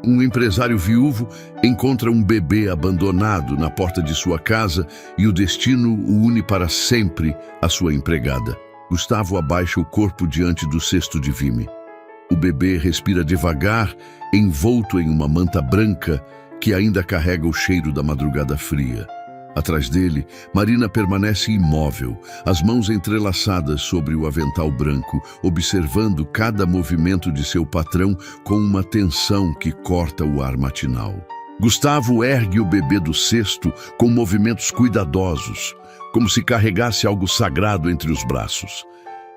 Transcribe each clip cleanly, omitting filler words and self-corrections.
Um empresário viúvo encontra um bebê abandonado na porta de sua casa e o destino o une para sempre à sua empregada. Gustavo abaixa o corpo diante do cesto de vime. O bebê respira devagar, envolto em uma manta branca que ainda carrega o cheiro da madrugada fria. Atrás dele, Marina permanece imóvel, as mãos entrelaçadas sobre o avental branco, observando cada movimento de seu patrão com uma tensão que corta o ar matinal. Gustavo ergue o bebê do cesto com movimentos cuidadosos, como se carregasse algo sagrado entre os braços.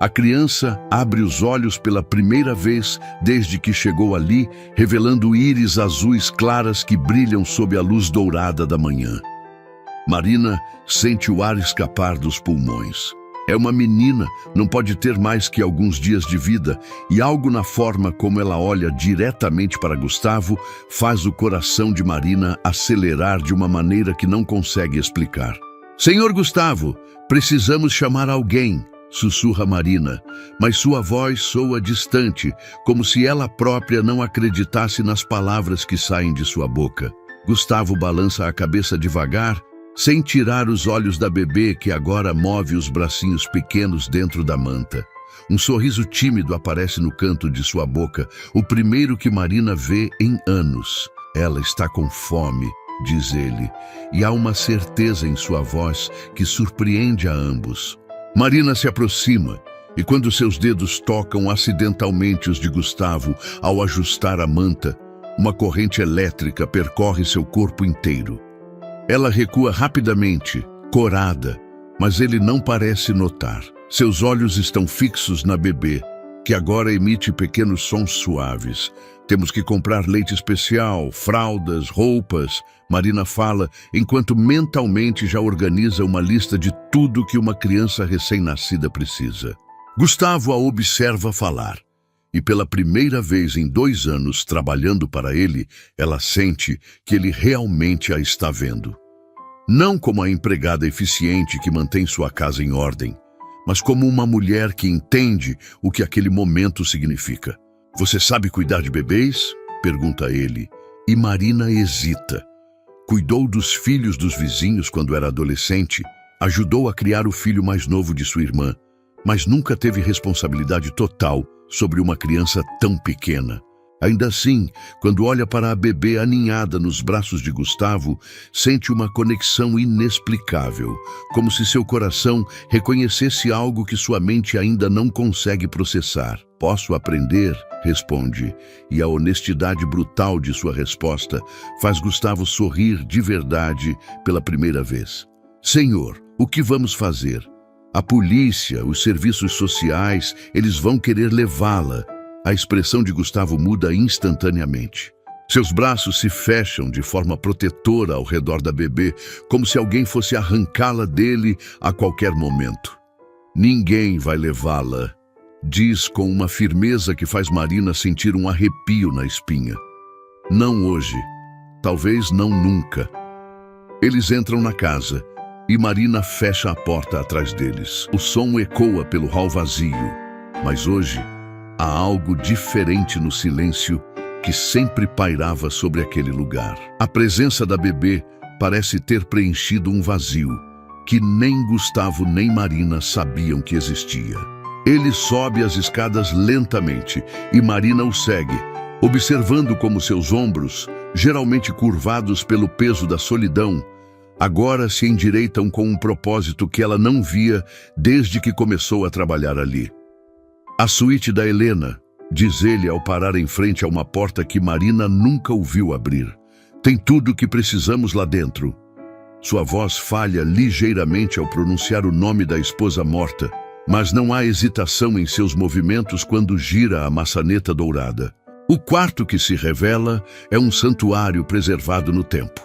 A criança abre os olhos pela primeira vez desde que chegou ali, revelando íris azuis claras que brilham sob a luz dourada da manhã. Marina sente o ar escapar dos pulmões. É uma menina, não pode ter mais que alguns dias de vida, e algo na forma como ela olha diretamente para Gustavo faz o coração de Marina acelerar de uma maneira que não consegue explicar. "Senhor Gustavo, precisamos chamar alguém", sussurra Marina, mas sua voz soa distante, como se ela própria não acreditasse nas palavras que saem de sua boca. Gustavo balança a cabeça devagar, sem tirar os olhos da bebê que agora move os bracinhos pequenos dentro da manta. Um sorriso tímido aparece no canto de sua boca, o primeiro que Marina vê em anos. "Ela está com fome", diz ele, e há uma certeza em sua voz que surpreende a ambos. Marina se aproxima, e quando seus dedos tocam acidentalmente os de Gustavo ao ajustar a manta, uma corrente elétrica percorre seu corpo inteiro. Ela recua rapidamente, corada, mas ele não parece notar. Seus olhos estão fixos na bebê, que agora emite pequenos sons suaves. "Temos que comprar leite especial, fraldas, roupas", Marina fala, enquanto mentalmente já organiza uma lista de tudo que uma criança recém-nascida precisa. Gustavo a observa falar, e pela primeira vez em 2 anos trabalhando para ele, ela sente que ele realmente a está vendo. Não como a empregada eficiente que mantém sua casa em ordem, mas como uma mulher que entende o que aquele momento significa. "Você sabe cuidar de bebês?", pergunta ele, e Marina hesita. Cuidou dos filhos dos vizinhos quando era adolescente, ajudou a criar o filho mais novo de sua irmã, mas nunca teve responsabilidade total sobre uma criança tão pequena. Ainda assim, quando olha para a bebê aninhada nos braços de Gustavo, sente uma conexão inexplicável, como se seu coração reconhecesse algo que sua mente ainda não consegue processar. "Posso aprender?", responde, e a honestidade brutal de sua resposta faz Gustavo sorrir de verdade pela primeira vez. "Senhor, o que vamos fazer? A polícia, os serviços sociais, eles vão querer levá-la." A expressão de Gustavo muda instantaneamente. Seus braços se fecham de forma protetora ao redor da bebê, como se alguém fosse arrancá-la dele a qualquer momento. "Ninguém vai levá-la", diz com uma firmeza que faz Marina sentir um arrepio na espinha. "Não hoje, talvez não nunca." Eles entram na casa e Marina fecha a porta atrás deles. O som ecoa pelo hall vazio, mas hoje há algo diferente no silêncio que sempre pairava sobre aquele lugar. A presença da bebê parece ter preenchido um vazio que nem Gustavo nem Marina sabiam que existia. Ele sobe as escadas lentamente e Marina o segue, observando como seus ombros, geralmente curvados pelo peso da solidão, agora se endireitam com um propósito que ela não via desde que começou a trabalhar ali. "A suíte da Helena", diz ele ao parar em frente a uma porta que Marina nunca ouviu abrir. "Tem tudo o que precisamos lá dentro." Sua voz falha ligeiramente ao pronunciar o nome da esposa morta, mas não há hesitação em seus movimentos quando gira a maçaneta dourada. O quarto que se revela é um santuário preservado no tempo.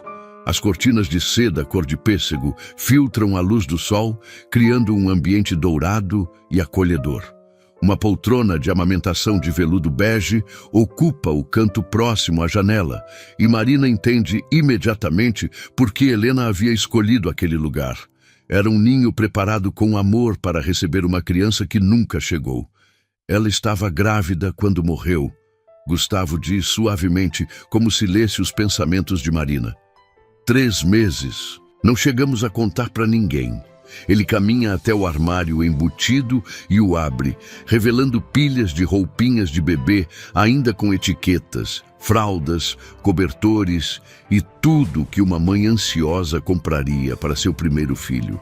As cortinas de seda cor de pêssego filtram a luz do sol, criando um ambiente dourado e acolhedor. Uma poltrona de amamentação de veludo bege ocupa o canto próximo à janela, e Marina entende imediatamente por que Helena havia escolhido aquele lugar. Era um ninho preparado com amor para receber uma criança que nunca chegou. Ela estava grávida quando morreu, Gustavo diz suavemente, como se lesse os pensamentos de Marina. 3 meses. Não chegamos a contar para ninguém. Ele caminha até o armário embutido e o abre, revelando pilhas de roupinhas de bebê, ainda com etiquetas, fraldas, cobertores e tudo que uma mãe ansiosa compraria para seu primeiro filho.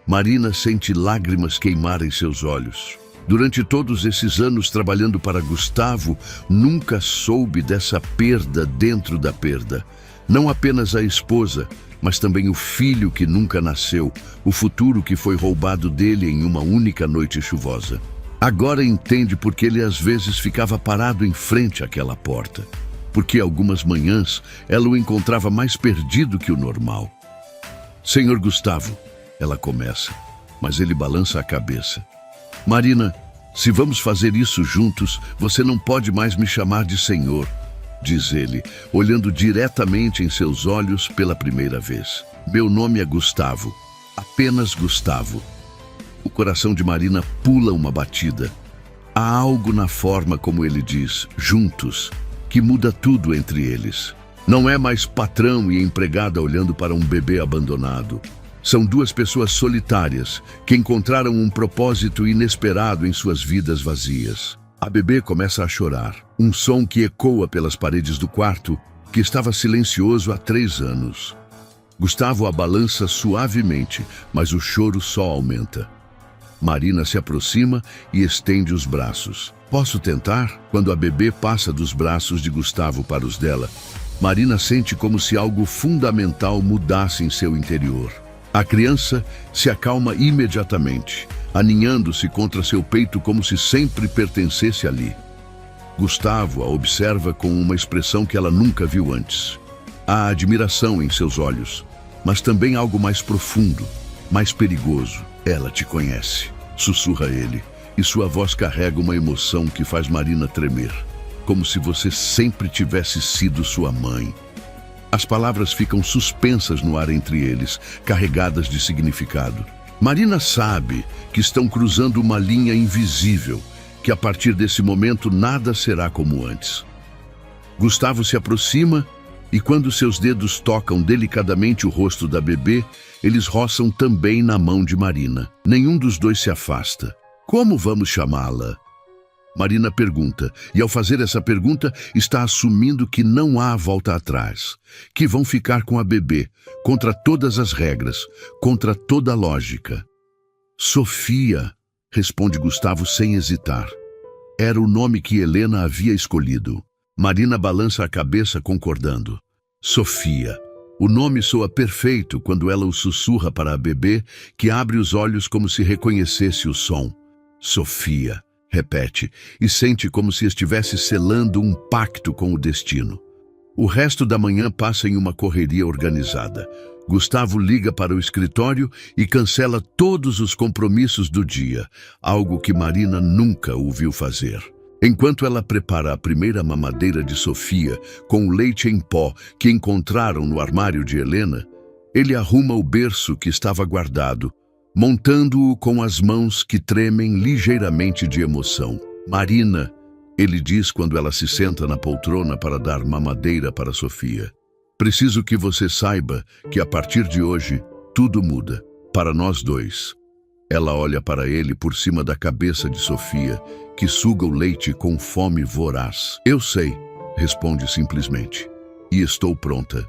Marina sente lágrimas queimar em seus olhos. Durante todos esses anos trabalhando para Gustavo, nunca soube dessa perda dentro da perda. Não apenas a esposa, mas também o filho que nunca nasceu, o futuro que foi roubado dele em uma única noite chuvosa. Agora entende por que ele às vezes ficava parado em frente àquela porta. Porque algumas manhãs ela o encontrava mais perdido que o normal. Senhor Gustavo, ela começa, mas ele balança a cabeça. Marina, se vamos fazer isso juntos, você não pode mais me chamar de senhor, diz ele, olhando diretamente em seus olhos pela primeira vez. Meu nome é Gustavo, apenas Gustavo. O coração de Marina pula uma batida. Há algo na forma como ele diz, juntos, que muda tudo entre eles. Não é mais patrão e empregada olhando para um bebê abandonado. São 2 pessoas solitárias que encontraram um propósito inesperado em suas vidas vazias. A bebê começa a chorar, um som que ecoa pelas paredes do quarto, que estava silencioso há 3 anos. Gustavo a balança suavemente, mas o choro só aumenta. Marina se aproxima e estende os braços. Posso tentar? Quando a bebê passa dos braços de Gustavo para os dela, Marina sente como se algo fundamental mudasse em seu interior. A criança se acalma imediatamente, aninhando-se contra seu peito como se sempre pertencesse ali. Gustavo a observa com uma expressão que ela nunca viu antes. Há admiração em seus olhos, mas também algo mais profundo, mais perigoso. Ela te conhece, sussurra ele, e sua voz carrega uma emoção que faz Marina tremer, como se você sempre tivesse sido sua mãe. As palavras ficam suspensas no ar entre eles, carregadas de significado. Marina sabe que estão cruzando uma linha invisível, que a partir desse momento nada será como antes. Gustavo se aproxima e quando seus dedos tocam delicadamente o rosto da bebê, eles roçam também na mão de Marina. Nenhum dos dois se afasta. Como vamos chamá-la? Marina pergunta, e ao fazer essa pergunta, está assumindo que não há volta atrás, que vão ficar com a bebê, contra todas as regras, contra toda a lógica. Sofia, responde Gustavo sem hesitar. Era o nome que Helena havia escolhido. Marina balança a cabeça concordando. Sofia. O nome soa perfeito quando ela o sussurra para a bebê, que abre os olhos como se reconhecesse o som. Sofia. Repete, e sente como se estivesse selando um pacto com o destino. O resto da manhã passa em uma correria organizada. Gustavo liga para o escritório e cancela todos os compromissos do dia, algo que Marina nunca o viu fazer. Enquanto ela prepara a primeira mamadeira de Sofia com o leite em pó que encontraram no armário de Helena, ele arruma o berço que estava guardado, montando-o com as mãos que tremem ligeiramente de emoção. Marina, ele diz quando ela se senta na poltrona para dar mamadeira para Sofia. Preciso que você saiba que a partir de hoje, tudo muda, para nós dois. Ela olha para ele por cima da cabeça de Sofia, que suga o leite com fome voraz. Eu sei, responde simplesmente, e estou pronta.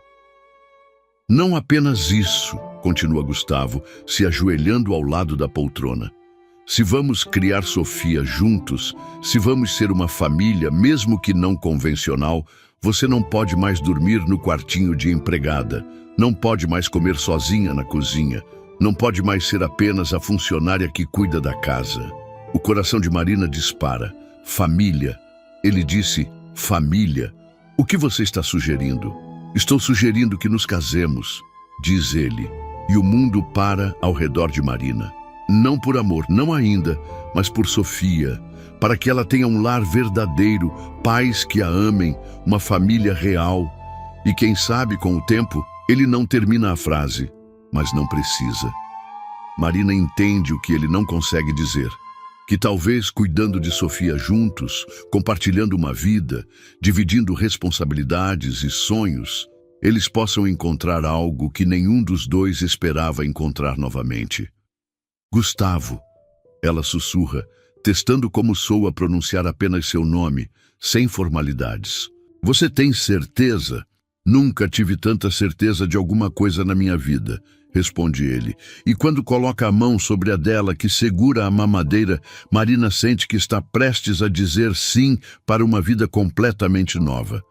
Não apenas isso, continua Gustavo, se ajoelhando ao lado da poltrona. Se vamos criar Sofia juntos, se vamos ser uma família, mesmo que não convencional, você não pode mais dormir no quartinho de empregada, não pode mais comer sozinha na cozinha, não pode mais ser apenas a funcionária que cuida da casa. O coração de Marina dispara. Família. Ele disse, família. O que você está sugerindo? Estou sugerindo que nos casemos, diz ele, e o mundo para ao redor de Marina. Não por amor, não ainda, mas por Sofia, para que ela tenha um lar verdadeiro, pais que a amem, uma família real. E quem sabe, com o tempo, ele não termina a frase, mas não precisa. Marina entende o que ele não consegue dizer. que talvez cuidando de Sofia juntos, compartilhando uma vida, dividindo responsabilidades e sonhos, eles possam encontrar algo que nenhum dos dois esperava encontrar novamente. Gustavo, ela sussurra, testando como soa pronunciar apenas seu nome, sem formalidades. Você tem certeza? Nunca tive tanta certeza de alguma coisa na minha vida, responde ele. E quando coloca a mão sobre a dela que segura a mamadeira, Marina sente que está prestes a dizer sim para uma vida completamente nova.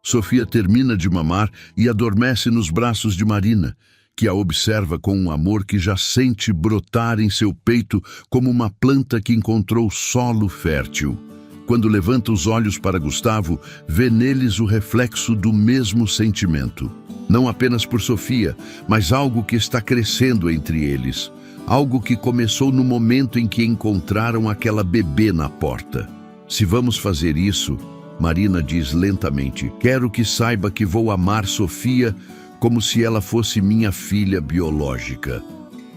Sofia termina de mamar e adormece nos braços de Marina, que a observa com um amor que já sente brotar em seu peito como uma planta que encontrou solo fértil. Quando levanta os olhos para Gustavo, vê neles o reflexo do mesmo sentimento. Não apenas por Sofia, mas algo que está crescendo entre eles. Algo que começou no momento em que encontraram aquela bebê na porta. Se vamos fazer isso, Marina diz lentamente, quero que saiba que vou amar Sofia como se ela fosse minha filha biológica.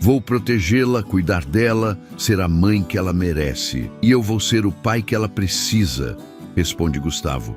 Vou protegê-la, cuidar dela, ser a mãe que ela merece. E eu vou ser o pai que ela precisa, responde Gustavo.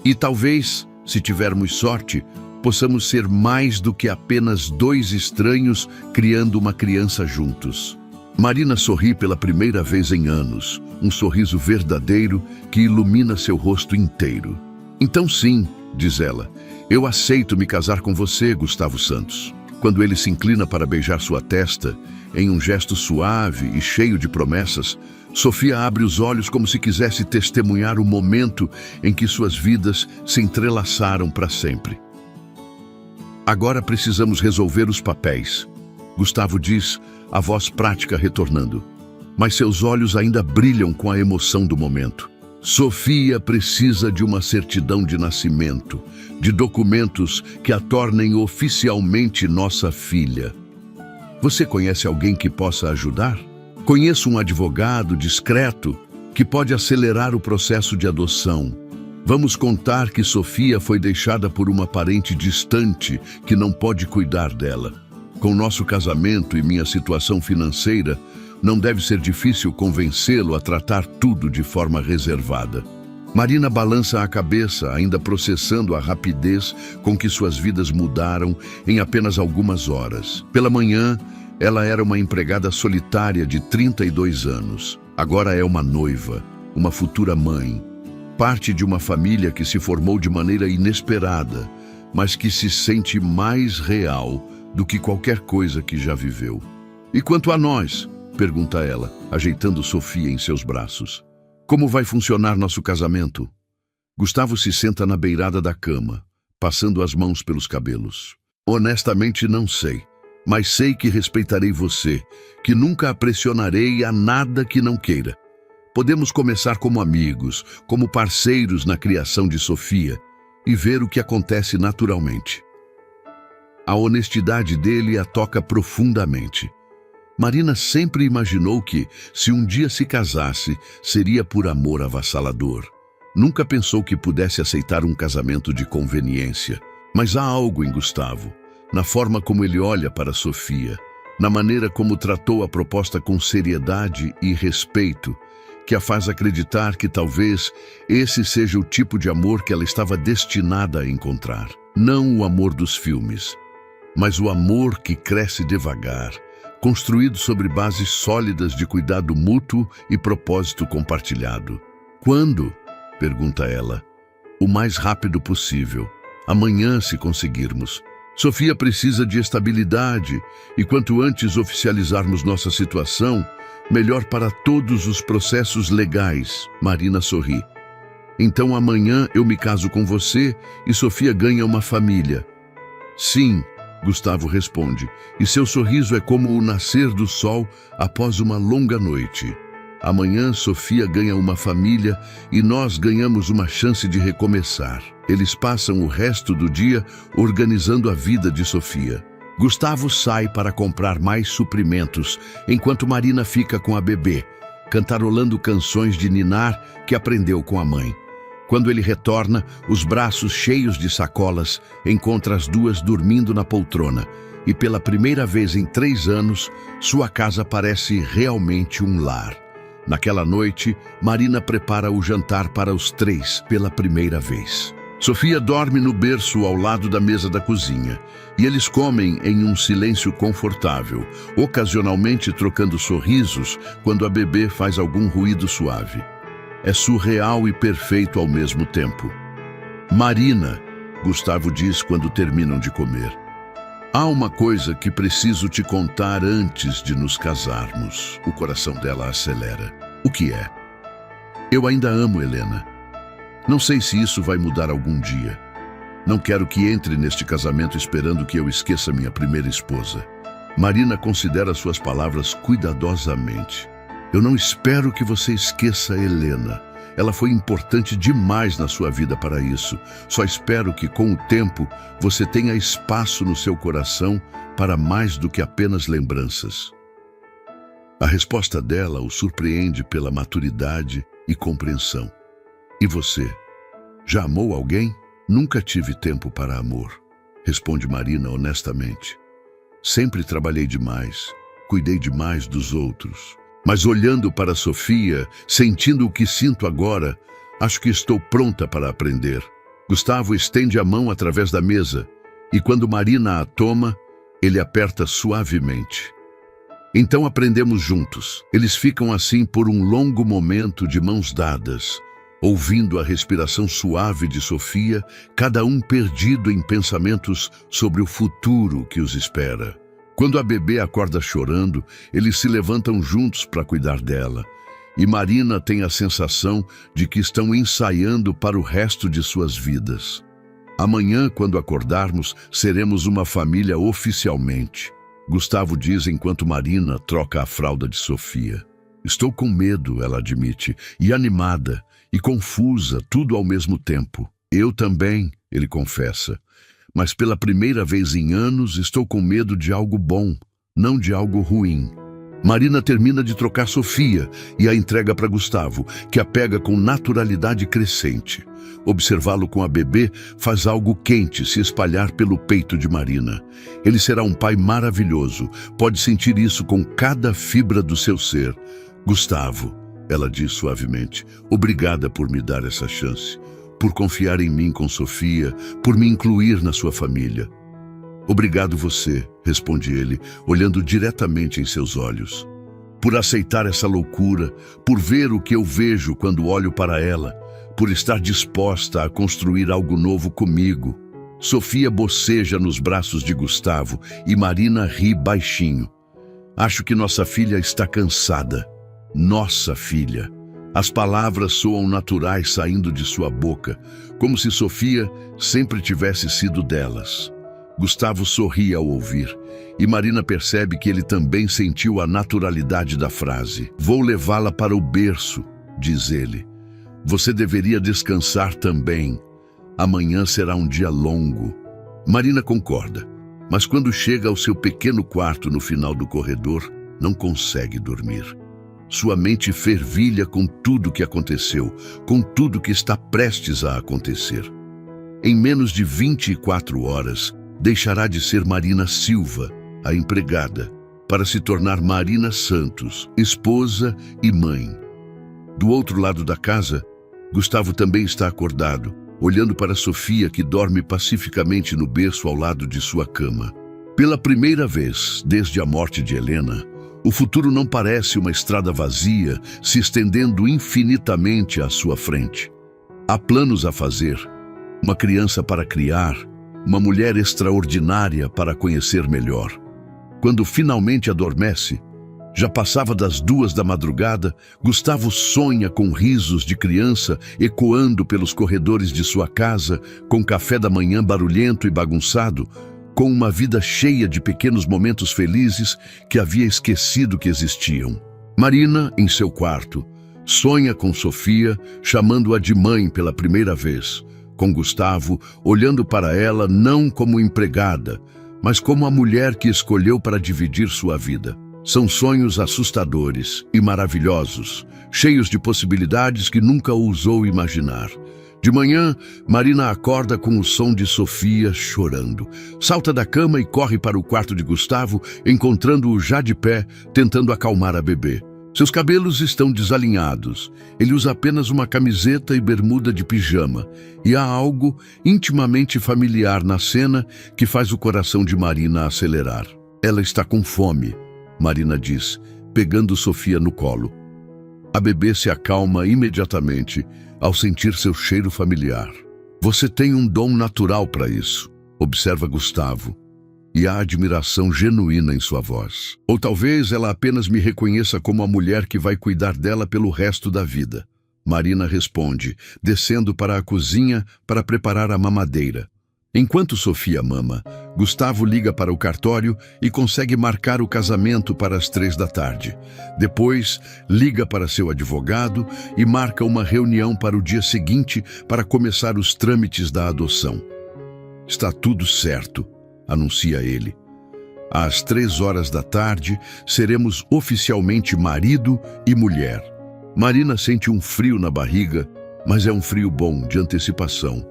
E talvez, se tivermos sorte, possamos ser mais do que apenas dois estranhos criando uma criança juntos. Marina sorri pela primeira vez em anos, um sorriso verdadeiro que ilumina seu rosto inteiro. Então sim, diz ela, eu aceito me casar com você, Gustavo Santos. Quando ele se inclina para beijar sua testa, em um gesto suave e cheio de promessas, Sofia abre os olhos como se quisesse testemunhar o momento em que suas vidas se entrelaçaram para sempre. Agora precisamos resolver os papéis, Gustavo diz, a voz prática retornando. Mas seus olhos ainda brilham com a emoção do momento. Sofia precisa de uma certidão de nascimento, de documentos que a tornem oficialmente nossa filha. Você conhece alguém que possa ajudar? Conheço um advogado discreto que pode acelerar o processo de adoção. Vamos contar que Sofia foi deixada por uma parente distante que não pode cuidar dela. Com nosso casamento e minha situação financeira, não deve ser difícil convencê-lo a tratar tudo de forma reservada. Marina balança a cabeça, ainda processando a rapidez com que suas vidas mudaram em apenas algumas horas. Pela manhã, ela era uma empregada solitária de 32 anos. Agora é uma noiva, uma futura mãe. Parte de uma família que se formou de maneira inesperada, mas que se sente mais real do que qualquer coisa que já viveu. E quanto a nós? Pergunta ela, ajeitando Sofia em seus braços. Como vai funcionar nosso casamento? Gustavo se senta na beirada da cama, passando as mãos pelos cabelos. Honestamente não sei, mas sei que respeitarei você, que nunca a pressionarei a nada que não queira. Podemos começar como amigos, como parceiros na criação de Sofia e ver o que acontece naturalmente. A honestidade dele a toca profundamente. Marina sempre imaginou que, se um dia se casasse, seria por amor avassalador. Nunca pensou que pudesse aceitar um casamento de conveniência. Mas há algo em Gustavo, na forma como ele olha para Sofia, na maneira como tratou a proposta com seriedade e respeito, que a faz acreditar que talvez esse seja o tipo de amor que ela estava destinada a encontrar. Não o amor dos filmes, mas o amor que cresce devagar, construído sobre bases sólidas de cuidado mútuo e propósito compartilhado. Quando? Pergunta ela. O mais rápido possível. Amanhã, se conseguirmos. Sofia precisa de estabilidade e quanto antes oficializarmos nossa situação, melhor para todos os processos legais. Marina sorri. Então amanhã eu me caso com você e Sofia ganha uma família. Sim, Gustavo responde, e seu sorriso é como o nascer do sol após uma longa noite. Amanhã Sofia ganha uma família e nós ganhamos uma chance de recomeçar. Eles passam o resto do dia organizando a vida de Sofia. Gustavo sai para comprar mais suprimentos, enquanto Marina fica com a bebê, cantarolando canções de ninar que aprendeu com a mãe. Quando ele retorna, os braços cheios de sacolas, encontra as duas dormindo na poltrona. E pela primeira vez em 3 anos, sua casa parece realmente um lar. Naquela noite, Marina prepara o jantar para os três pela primeira vez. Sofia dorme no berço ao lado da mesa da cozinha e eles comem em um silêncio confortável, ocasionalmente trocando sorrisos quando a bebê faz algum ruído suave. É surreal e perfeito ao mesmo tempo. Marina, Gustavo diz quando terminam de comer. Há uma coisa que preciso te contar antes de nos casarmos. O coração dela acelera. O que é? Eu ainda amo Helena. Não sei se isso vai mudar algum dia. Não quero que entre neste casamento esperando que eu esqueça minha primeira esposa. Marina considera suas palavras cuidadosamente. Eu não espero que você esqueça Helena. Ela foi importante demais na sua vida para isso. Só espero que, com o tempo, você tenha espaço no seu coração para mais do que apenas lembranças. A resposta dela o surpreende pela maturidade e compreensão. E você? Já amou alguém? Nunca tive tempo para amor, responde Marina honestamente. Sempre trabalhei demais, cuidei demais dos outros. Mas olhando para Sofia, sentindo o que sinto agora, acho que estou pronta para aprender. Gustavo estende a mão através da mesa e quando Marina a toma, ele aperta suavemente. Então aprendemos juntos. Eles ficam assim por um longo momento de mãos dadas, ouvindo a respiração suave de Sofia, cada um perdido em pensamentos sobre o futuro que os espera. Quando a bebê acorda chorando, eles se levantam juntos para cuidar dela. E Marina tem a sensação de que estão ensaiando para o resto de suas vidas. Amanhã, quando acordarmos, seremos uma família oficialmente. Gustavo diz enquanto Marina troca a fralda de Sofia. Estou com medo, ela admite, e animada, e confusa, tudo ao mesmo tempo. Eu também, ele confessa. Mas pela primeira vez em anos estou com medo de algo bom, não de algo ruim. Marina termina de trocar Sofia e a entrega para Gustavo, que a pega com naturalidade crescente. Observá-lo com a bebê faz algo quente se espalhar pelo peito de Marina. Ele será um pai maravilhoso, pode sentir isso com cada fibra do seu ser. Gustavo, ela diz suavemente, obrigada por me dar essa chance. Por confiar em mim com Sofia, por me incluir na sua família. Obrigado você, responde ele, olhando diretamente em seus olhos. Por aceitar essa loucura, por ver o que eu vejo quando olho para ela, por estar disposta a construir algo novo comigo. Sofia boceja nos braços de Gustavo e Marina ri baixinho. Acho que nossa filha está cansada. Nossa filha. As palavras soam naturais saindo de sua boca, como se Sofia sempre tivesse sido delas. Gustavo sorri ao ouvir, e Marina percebe que ele também sentiu a naturalidade da frase. Vou levá-la para o berço, diz ele. Você deveria descansar também. Amanhã será um dia longo. Marina concorda, mas quando chega ao seu pequeno quarto no final do corredor, não consegue dormir. Sua mente fervilha com tudo que aconteceu, com tudo que está prestes a acontecer. Em menos de 24 horas, deixará de ser Marina Silva, a empregada, para se tornar Marina Santos, esposa e mãe. Do outro lado da casa, Gustavo também está acordado, olhando para Sofia, que dorme pacificamente no berço ao lado de sua cama. Pela primeira vez desde a morte de Helena, o futuro não parece uma estrada vazia se estendendo infinitamente à sua frente. Há planos a fazer, uma criança para criar, uma mulher extraordinária para conhecer melhor. Quando finalmente adormece, já passava das 2 da madrugada, Gustavo sonha com risos de criança ecoando pelos corredores de sua casa, com café da manhã barulhento e bagunçado, com uma vida cheia de pequenos momentos felizes que havia esquecido que existiam. Marina, em seu quarto, sonha com Sofia, chamando-a de mãe pela primeira vez, com Gustavo olhando para ela não como empregada, mas como a mulher que escolheu para dividir sua vida. São sonhos assustadores e maravilhosos, cheios de possibilidades que nunca ousou imaginar. De manhã, Marina acorda com o som de Sofia chorando. Salta da cama e corre para o quarto de Gustavo, encontrando-o já de pé, tentando acalmar a bebê. Seus cabelos estão desalinhados. Ele usa apenas uma camiseta e bermuda de pijama. E há algo intimamente familiar na cena que faz o coração de Marina acelerar. Ela está com fome, Marina diz, pegando Sofia no colo. A bebê se acalma imediatamente ao sentir seu cheiro familiar. Você tem um dom natural para isso, observa Gustavo. E há admiração genuína em sua voz. Ou talvez ela apenas me reconheça como a mulher que vai cuidar dela pelo resto da vida. Marina responde, descendo para a cozinha para preparar a mamadeira. Enquanto Sofia mama, Gustavo liga para o cartório e consegue marcar o casamento para as 3 da tarde. Depois, liga para seu advogado e marca uma reunião para o dia seguinte para começar os trâmites da adoção. Está tudo certo, anuncia ele. Às 3 horas da tarde, seremos oficialmente marido e mulher. Marina sente um frio na barriga, mas é um frio bom, de antecipação.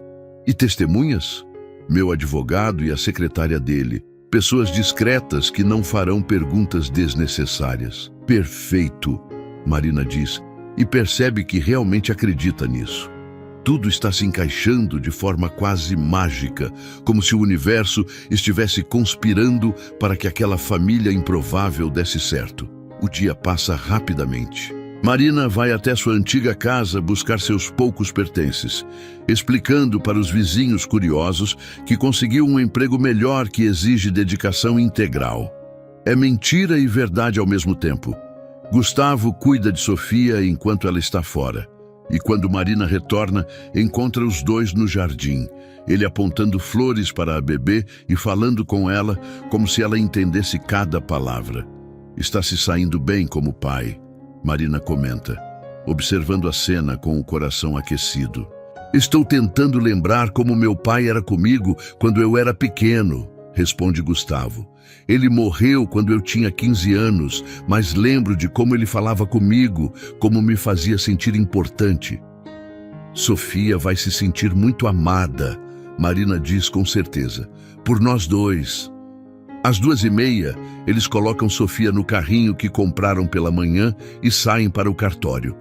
E testemunhas? Meu advogado e a secretária dele. Pessoas discretas que não farão perguntas desnecessárias. Perfeito, Marina diz, e percebe que realmente acredita nisso. Tudo está se encaixando de forma quase mágica, como se o universo estivesse conspirando para que aquela família improvável desse certo. O dia passa rapidamente. Marina vai até sua antiga casa buscar seus poucos pertences, explicando para os vizinhos curiosos que conseguiu um emprego melhor que exige dedicação integral. É mentira e verdade ao mesmo tempo. Gustavo cuida de Sofia enquanto ela está fora. E quando Marina retorna, encontra os dois no jardim, ele apontando flores para a bebê e falando com ela como se ela entendesse cada palavra. Está se saindo bem como pai, Marina comenta, observando a cena com o coração aquecido. Estou tentando lembrar como meu pai era comigo quando eu era pequeno, responde Gustavo. Ele morreu quando eu tinha 15 anos, mas lembro de como ele falava comigo, como me fazia sentir importante. Sofia vai se sentir muito amada, Marina diz com certeza, por nós dois. Às 2h30, eles colocam Sofia no carrinho que compraram pela manhã e saem para o cartório.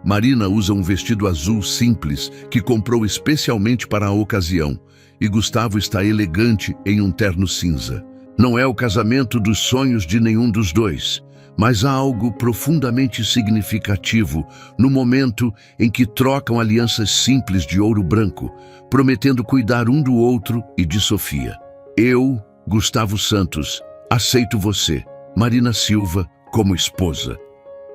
Marina usa um vestido azul simples que comprou especialmente para a ocasião, e Gustavo está elegante em um terno cinza. Não é o casamento dos sonhos de nenhum dos dois, mas há algo profundamente significativo no momento em que trocam alianças simples de ouro branco, prometendo cuidar um do outro e de Sofia. Eu, Gustavo Santos, aceito você, Marina Silva, como esposa,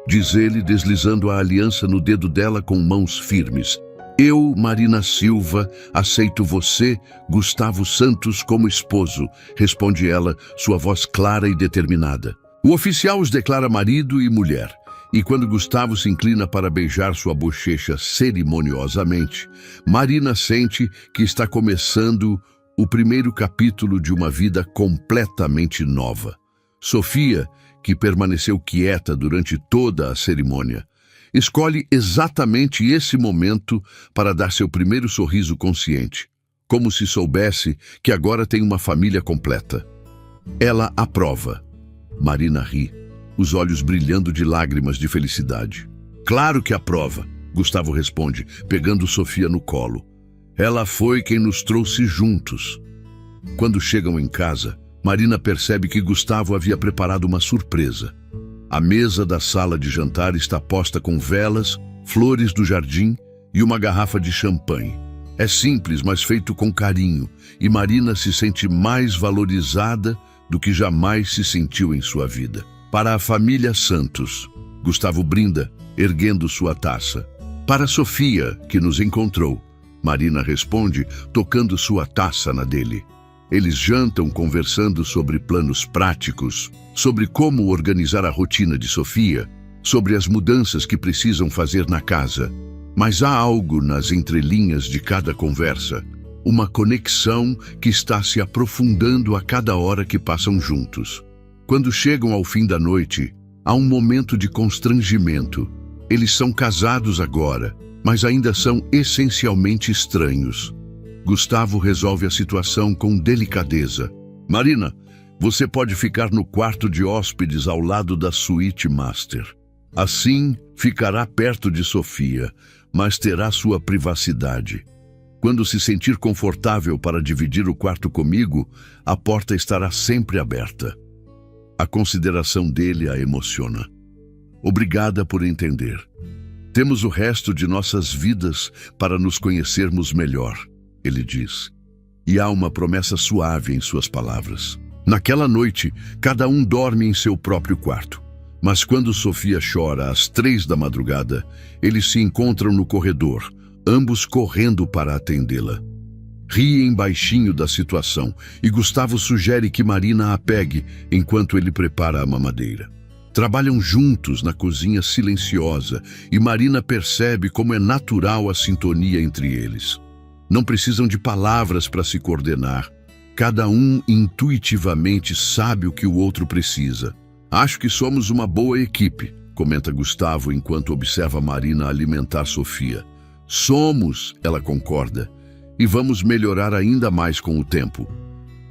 diz ele, deslizando a aliança no dedo dela com mãos firmes. Eu, Marina Silva, aceito você, Gustavo Santos, como esposo, responde ela, sua voz clara e determinada. O oficial os declara marido e mulher, e quando Gustavo se inclina para beijar sua bochecha cerimoniosamente, Marina sente que está começando o primeiro capítulo de uma vida completamente nova. Sofia, que permaneceu quieta durante toda a cerimônia, escolhe exatamente esse momento para dar seu primeiro sorriso consciente, como se soubesse que agora tem uma família completa. Ela aprova. Marina ri, os olhos brilhando de lágrimas de felicidade. Claro que aprova, Gustavo responde, pegando Sofia no colo. Ela foi quem nos trouxe juntos. Quando chegam em casa, Marina percebe que Gustavo havia preparado uma surpresa. A mesa da sala de jantar está posta com velas, flores do jardim e uma garrafa de champanhe. É simples, mas feito com carinho, e Marina se sente mais valorizada do que jamais se sentiu em sua vida. Para a família Santos, Gustavo brinda, erguendo sua taça. Para Sofia, que nos encontrou, Marina responde, tocando sua taça na dele. Eles jantam conversando sobre planos práticos, sobre como organizar a rotina de Sofia, sobre as mudanças que precisam fazer na casa. Mas há algo nas entrelinhas de cada conversa, uma conexão que está se aprofundando a cada hora que passam juntos. Quando chegam ao fim da noite, há um momento de constrangimento. Eles são casados agora, mas ainda são essencialmente estranhos. Gustavo resolve a situação com delicadeza. Marina, você pode ficar no quarto de hóspedes ao lado da suíte master. Assim, ficará perto de Sofia, mas terá sua privacidade. Quando se sentir confortável para dividir o quarto comigo, a porta estará sempre aberta. A consideração dele a emociona. Obrigada por entender. Temos o resto de nossas vidas para nos conhecermos melhor, ele diz. E há uma promessa suave em suas palavras. Naquela noite, cada um dorme em seu próprio quarto. Mas quando Sofia chora às 3 da madrugada, eles se encontram no corredor, ambos correndo para atendê-la. Riem baixinho da situação e Gustavo sugere que Marina a pegue enquanto ele prepara a mamadeira. Trabalham juntos na cozinha silenciosa e Marina percebe como é natural a sintonia entre eles. Não precisam de palavras para se coordenar. Cada um intuitivamente sabe o que o outro precisa. Acho que somos uma boa equipe, comenta Gustavo enquanto observa Marina alimentar Sofia. Somos, ela concorda, e vamos melhorar ainda mais com o tempo.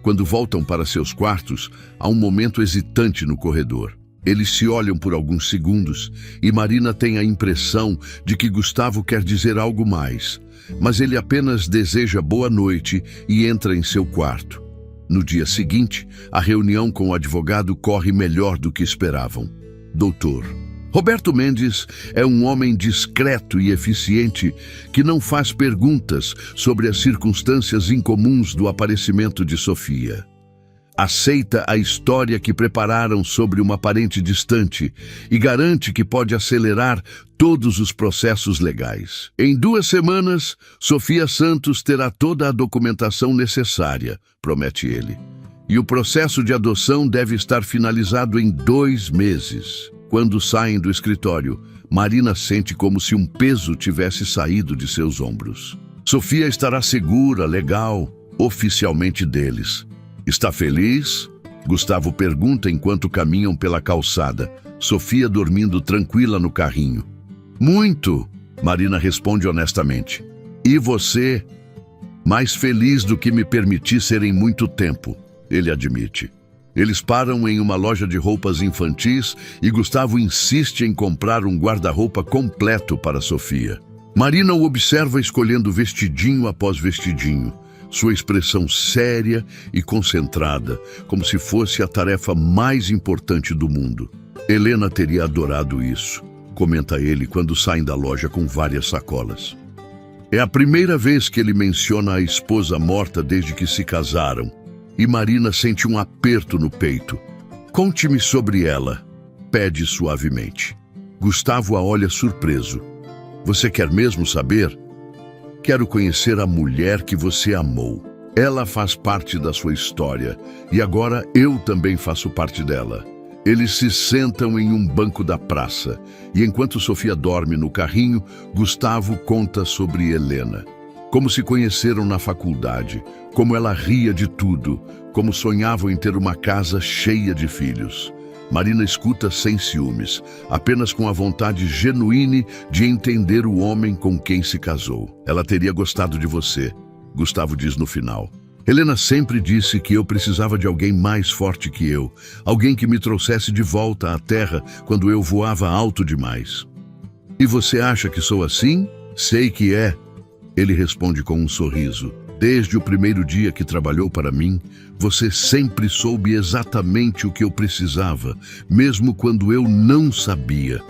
Quando voltam para seus quartos, há um momento hesitante no corredor. Eles se olham por alguns segundos e Marina tem a impressão de que Gustavo quer dizer algo mais, mas ele apenas deseja boa noite e entra em seu quarto. No dia seguinte, a reunião com o advogado corre melhor do que esperavam. Doutor Roberto Mendes é um homem discreto e eficiente que não faz perguntas sobre as circunstâncias incomuns do aparecimento de Sofia. Aceita a história que prepararam sobre uma parente distante e garante que pode acelerar todos os processos legais. Em 2 semanas, Sofia Santos terá toda a documentação necessária, promete ele. E o processo de adoção deve estar finalizado em 2 meses. Quando saem do escritório, Marina sente como se um peso tivesse saído de seus ombros. Sofia estará segura, legal, oficialmente deles. Está feliz? Gustavo pergunta enquanto caminham pela calçada, Sofia dormindo tranquila no carrinho. Muito, Marina responde honestamente. E você? Mais feliz do que me permiti ser em muito tempo, ele admite. Eles param em uma loja de roupas infantis e Gustavo insiste em comprar um guarda-roupa completo para Sofia. Marina o observa escolhendo vestidinho após vestidinho, sua expressão séria e concentrada, como se fosse a tarefa mais importante do mundo. Helena teria adorado isso, comenta ele quando saem da loja com várias sacolas. É a primeira vez que ele menciona a esposa morta desde que se casaram, e Marina sente um aperto no peito. Conte-me sobre ela, pede suavemente. Gustavo a olha surpreso. Você quer mesmo saber? Quero conhecer a mulher que você amou. Ela faz parte da sua história e agora eu também faço parte dela. Eles se sentam em um banco da praça e enquanto Sofia dorme no carrinho, Gustavo conta sobre Helena. Como se conheceram na faculdade, como ela ria de tudo, como sonhavam em ter uma casa cheia de filhos. Marina escuta sem ciúmes, apenas com a vontade genuína de entender o homem com quem se casou. Ela teria gostado de você, Gustavo diz no final. Helena sempre disse que eu precisava de alguém mais forte que eu, alguém que me trouxesse de volta à terra quando eu voava alto demais. E você acha que sou assim? Sei que é. Ele responde com um sorriso. Desde o primeiro dia que trabalhou para mim, você sempre soube exatamente o que eu precisava, mesmo quando eu não sabia.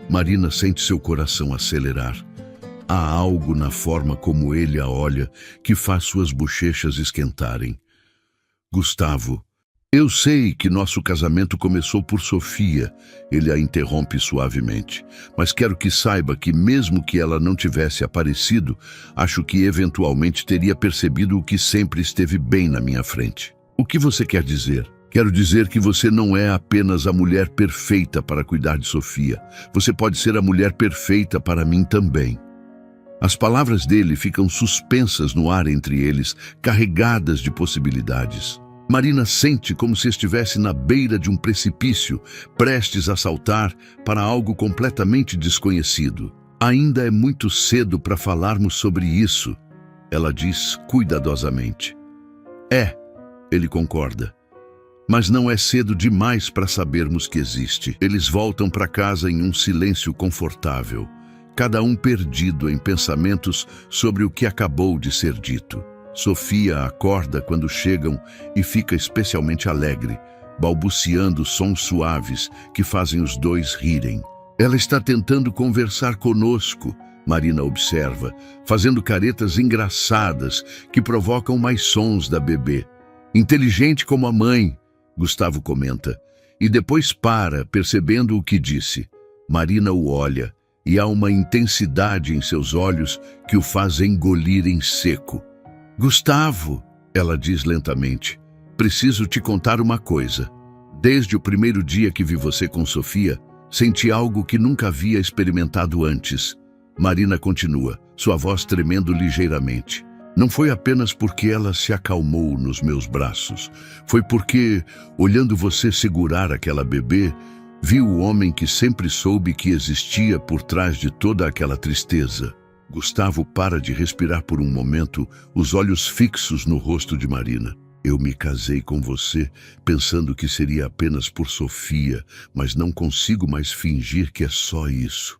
Marina sente seu coração acelerar. Há algo na forma como ele a olha que faz suas bochechas esquentarem. Gustavo, eu sei que nosso casamento começou por Sofia, ele a interrompe suavemente, mas quero que saiba que mesmo que ela não tivesse aparecido, acho que eventualmente teria percebido o que sempre esteve bem na minha frente. O que você quer dizer? Quero dizer que você não é apenas a mulher perfeita para cuidar de Sofia, você pode ser a mulher perfeita para mim também. As palavras dele ficam suspensas no ar entre eles, carregadas de possibilidades. Marina sente como se estivesse na beira de um precipício, prestes a saltar para algo completamente desconhecido. Ainda é muito cedo para falarmos sobre isso, ela diz cuidadosamente. É, ele concorda. Mas não é cedo demais para sabermos que existe. Eles voltam para casa em um silêncio confortável, cada um perdido em pensamentos sobre o que acabou de ser dito. Sofia acorda quando chegam e fica especialmente alegre, balbuciando sons suaves que fazem os dois rirem. Ela está tentando conversar conosco, Marina observa, fazendo caretas engraçadas que provocam mais sons da bebê. Inteligente como a mãe, Gustavo comenta, e depois para, percebendo o que disse. Marina o olha, e há uma intensidade em seus olhos que o faz engolir em seco. Gustavo, ela diz lentamente, preciso te contar uma coisa. Desde o primeiro dia que vi você com Sofia, senti algo que nunca havia experimentado antes. Marina continua, sua voz tremendo ligeiramente. Não foi apenas porque ela se acalmou nos meus braços. Foi porque, olhando você segurar aquela bebê, vi o homem que sempre soube que existia por trás de toda aquela tristeza. Gustavo para de respirar por um momento, os olhos fixos no rosto de Marina. Eu me casei com você pensando que seria apenas por Sofia, mas não consigo mais fingir que é só isso.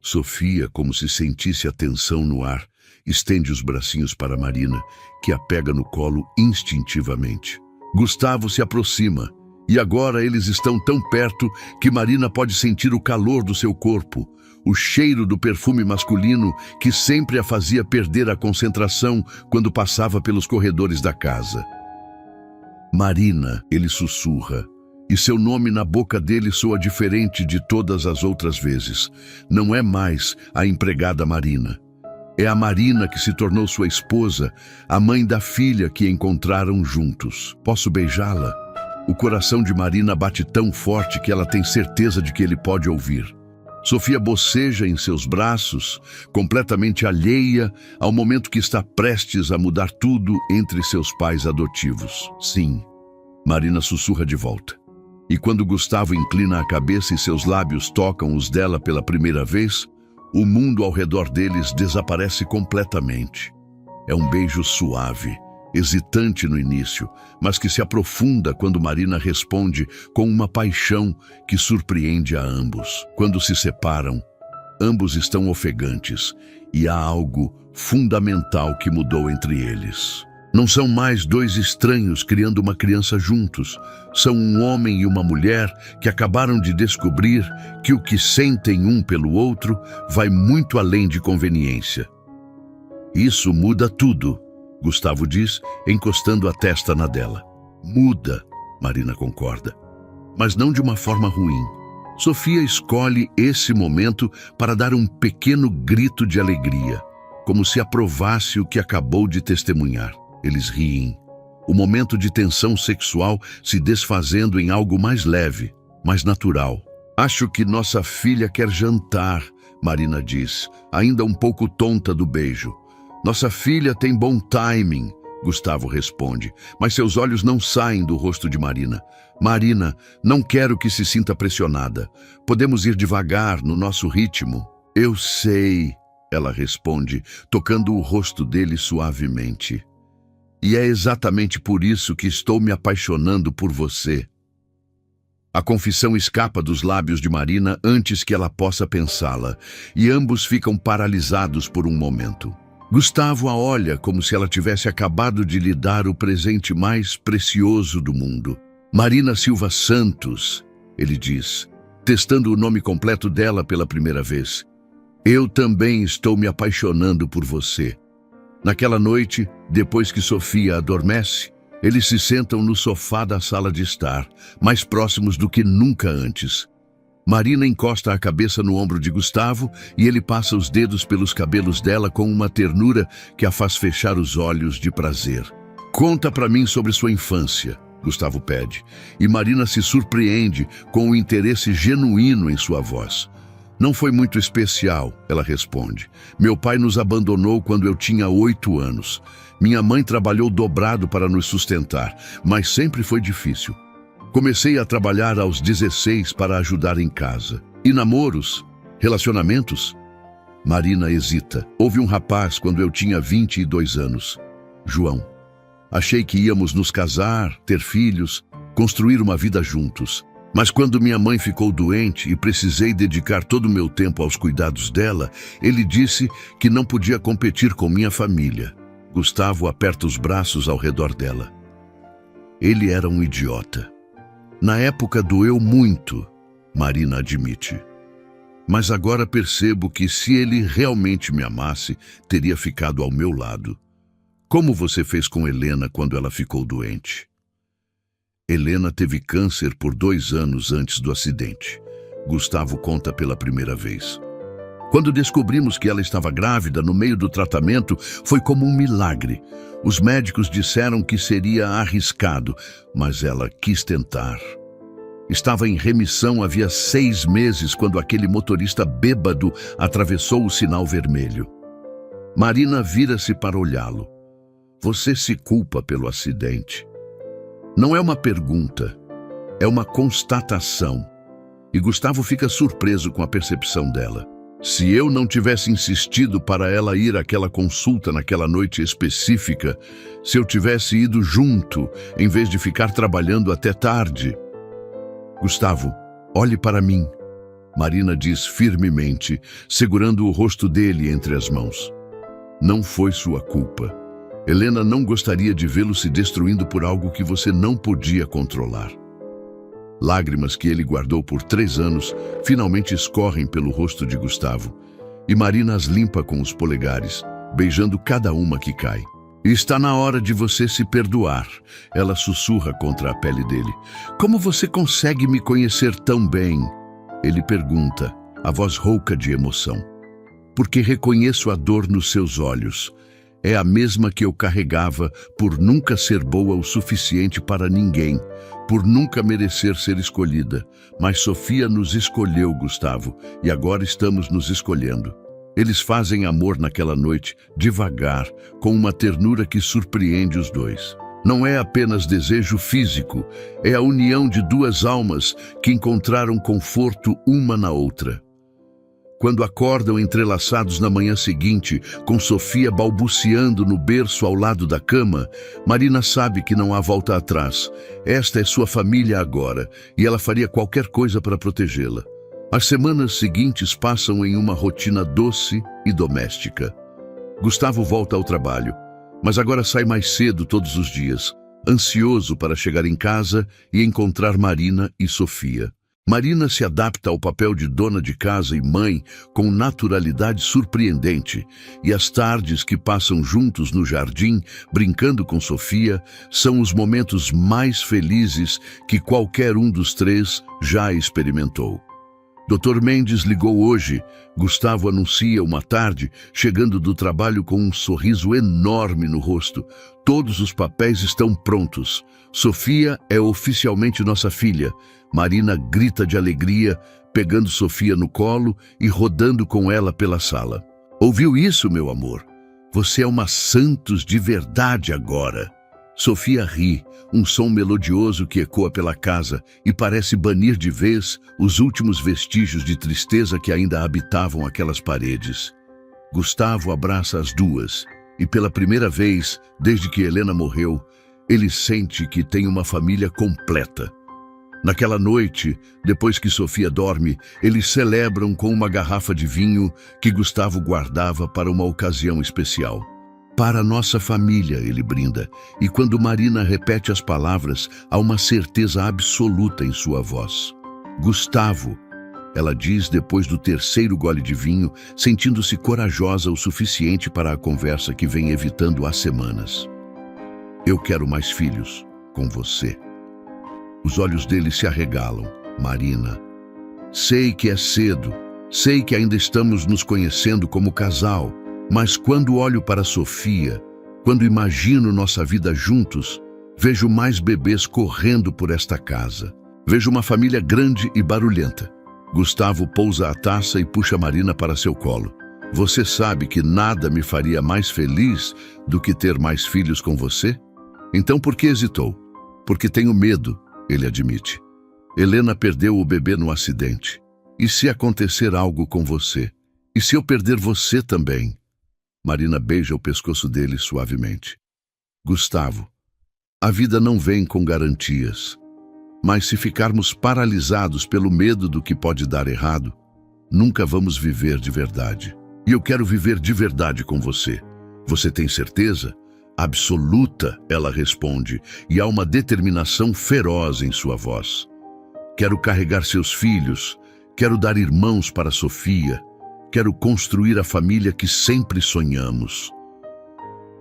Sofia, como se sentisse a tensão no ar, estende os bracinhos para Marina, que a pega no colo instintivamente. Gustavo se aproxima, e agora eles estão tão perto que Marina pode sentir o calor do seu corpo, o cheiro do perfume masculino que sempre a fazia perder a concentração quando passava pelos corredores da casa. Marina, ele sussurra, e seu nome na boca dele soa diferente de todas as outras vezes. Não é mais a empregada Marina. É a Marina que se tornou sua esposa, a mãe da filha que encontraram juntos. Posso beijá-la? O coração de Marina bate tão forte que ela tem certeza de que ele pode ouvir. Sofia boceja em seus braços, completamente alheia ao momento que está prestes a mudar tudo entre seus pais adotivos. Sim, Marina sussurra de volta. E quando Gustavo inclina a cabeça e seus lábios tocam os dela pela primeira vez, o mundo ao redor deles desaparece completamente. É um beijo suave, hesitante no início, mas que se aprofunda quando Marina responde com uma paixão que surpreende a ambos. Quando se separam, ambos estão ofegantes e há algo fundamental que mudou entre eles. Não são mais dois estranhos criando uma criança juntos. São um homem e uma mulher que acabaram de descobrir que o que sentem um pelo outro vai muito além de conveniência. Isso muda tudo, Gustavo diz, encostando a testa na dela. Muda, Marina concorda, mas não de uma forma ruim. Sofia escolhe esse momento para dar um pequeno grito de alegria, como se aprovasse o que acabou de testemunhar. Eles riem. O momento de tensão sexual se desfazendo em algo mais leve, mais natural. Acho que nossa filha quer jantar, Marina diz, ainda um pouco tonta do beijo. Nossa filha tem bom timing, Gustavo responde, mas seus olhos não saem do rosto de Marina. Marina, não quero que se sinta pressionada. Podemos ir devagar no nosso ritmo. Eu sei, ela responde, tocando o rosto dele suavemente. E é exatamente por isso que estou me apaixonando por você. A confissão escapa dos lábios de Marina antes que ela possa pensá-la, e ambos ficam paralisados por um momento. Gustavo a olha como se ela tivesse acabado de lhe dar o presente mais precioso do mundo. Marina Silva Santos, ele diz, testando o nome completo dela pela primeira vez. Eu também estou me apaixonando por você. Naquela noite, depois que Sofia adormece, eles se sentam no sofá da sala de estar, mais próximos do que nunca antes. Marina encosta a cabeça no ombro de Gustavo e ele passa os dedos pelos cabelos dela com uma ternura que a faz fechar os olhos de prazer. Conta pra mim sobre sua infância, Gustavo pede, e Marina se surpreende com o interesse genuíno em sua voz. Não foi muito especial, ela responde. Meu pai nos abandonou quando eu tinha 8 anos. Minha mãe trabalhou dobrado para nos sustentar, mas sempre foi difícil. Comecei a trabalhar aos 16 para ajudar em casa. E namoros? Relacionamentos? Marina hesita. Houve um rapaz quando eu tinha 22 anos. João. Achei que íamos nos casar, ter filhos, construir uma vida juntos. Mas quando minha mãe ficou doente e precisei dedicar todo o meu tempo aos cuidados dela, ele disse que não podia competir com minha família. Gustavo aperta os braços ao redor dela. Ele era um idiota. Na época doeu muito, Marina admite. Mas agora percebo que se ele realmente me amasse, teria ficado ao meu lado. Como você fez com Helena quando ela ficou doente? Helena teve câncer por 2 anos antes do acidente. Gustavo conta pela primeira vez. Quando descobrimos que ela estava grávida no meio do tratamento, foi como um milagre. Os médicos disseram que seria arriscado, mas ela quis tentar. Estava em remissão havia 6 meses quando aquele motorista bêbado atravessou o sinal vermelho. Marina vira-se para olhá-lo. Você se culpa pelo acidente? Não é uma pergunta, é uma constatação. E Gustavo fica surpreso com a percepção dela. Se eu não tivesse insistido para ela ir àquela consulta naquela noite específica, se eu tivesse ido junto, em vez de ficar trabalhando até tarde... Gustavo, olhe para mim, Marina diz firmemente, segurando o rosto dele entre as mãos. Não foi sua culpa. Helena não gostaria de vê-lo se destruindo por algo que você não podia controlar. Lágrimas que ele guardou por 3 anos finalmente escorrem pelo rosto de Gustavo, e Marina as limpa com os polegares, beijando cada uma que cai. Está na hora de você se perdoar, ela sussurra contra a pele dele. Como você consegue me conhecer tão bem? Ele pergunta, a voz rouca de emoção. Porque reconheço a dor nos seus olhos. É a mesma que eu carregava por nunca ser boa o suficiente para ninguém, por nunca merecer ser escolhida. Mas Sofia nos escolheu, Gustavo, e agora estamos nos escolhendo. Eles fazem amor naquela noite, devagar, com uma ternura que surpreende os dois. Não é apenas desejo físico, é a união de 2 almas que encontraram conforto uma na outra. Quando acordam entrelaçados na manhã seguinte, com Sofia balbuciando no berço ao lado da cama, Marina sabe que não há volta atrás. Esta é sua família agora, e ela faria qualquer coisa para protegê-la. As semanas seguintes passam em uma rotina doce e doméstica. Gustavo volta ao trabalho, mas agora sai mais cedo todos os dias, ansioso para chegar em casa e encontrar Marina e Sofia. Marina se adapta ao papel de dona de casa e mãe com naturalidade surpreendente, e as tardes que passam juntos no jardim, brincando com Sofia, são os momentos mais felizes que qualquer um dos 3 já experimentou. Dr. Mendes ligou hoje. Gustavo anuncia uma tarde, chegando do trabalho com um sorriso enorme no rosto. Todos os papéis estão prontos. Sofia é oficialmente nossa filha. Marina grita de alegria, pegando Sofia no colo e rodando com ela pela sala. Ouviu isso, meu amor? Você é uma Santos de verdade agora. Sofia ri, um som melodioso que ecoa pela casa e parece banir de vez os últimos vestígios de tristeza que ainda habitavam aquelas paredes. Gustavo abraça as 2 e pela primeira vez, desde que Helena morreu, ele sente que tem uma família completa. Naquela noite, depois que Sofia dorme, eles celebram com uma garrafa de vinho que Gustavo guardava para uma ocasião especial. Para nossa família, ele brinda, e quando Marina repete as palavras, há uma certeza absoluta em sua voz. Gustavo, ela diz depois do 3º gole de vinho, sentindo-se corajosa o suficiente para a conversa que vem evitando há semanas. Eu quero mais filhos, com você. Os olhos dele se arregalam. Marina. Sei que é cedo, sei que ainda estamos nos conhecendo como casal, mas quando olho para Sofia, quando imagino nossa vida juntos, vejo mais bebês correndo por esta casa. Vejo uma família grande e barulhenta. Gustavo pousa a taça e puxa Marina para seu colo. Você sabe que nada me faria mais feliz do que ter mais filhos com você? Então por que hesitou? Porque tenho medo, ele admite. Helena perdeu o bebê no acidente. E se acontecer algo com você? E se eu perder você também? Marina beija o pescoço dele suavemente. Gustavo, a vida não vem com garantias. Mas se ficarmos paralisados pelo medo do que pode dar errado, nunca vamos viver de verdade. E eu quero viver de verdade com você. Você tem certeza? Absoluta, ela responde, e há uma determinação feroz em sua voz. Quero carregar seus filhos, quero dar irmãos para Sofia, quero construir a família que sempre sonhamos.